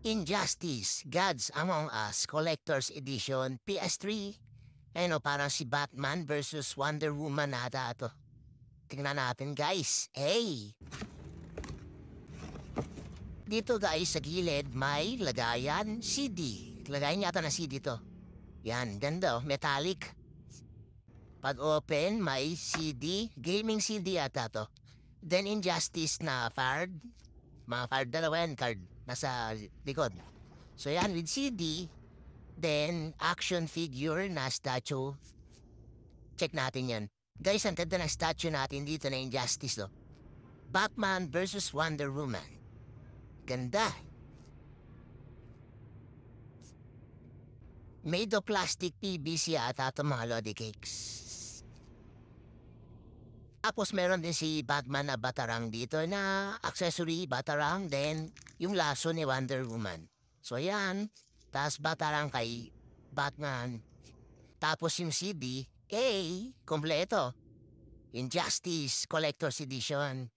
Injustice, Gods Among Us Collector's Edition PS3. Ano, parang si Batman versus Wonder Woman ata to. Tingnan natin guys. Hey! Dito guys sa gilid may lagayan CD. Lagayan yata na CD to. Yan, ganda oh, metallic. Pag open, may CD, gaming CD ata to. Then Injustice na card. Mga card dalawa yan, card. Nasa likod. So yan, with CD. Then, action figure na statue. Check natin yan. Guys, ang ganda ng statue natin dito na Injustice, no? Batman versus Wonder Woman. Ganda. Made of plastic PVC ata ito mga Lodi Cakes. Tapos meron din si Batman na batarang dito na accessory batarang. Then, yung laso ni Wonder Woman. So yan. Tapos batarang kay Batman. Tapos yung CD, kompleto. Injustice Collector's Edition.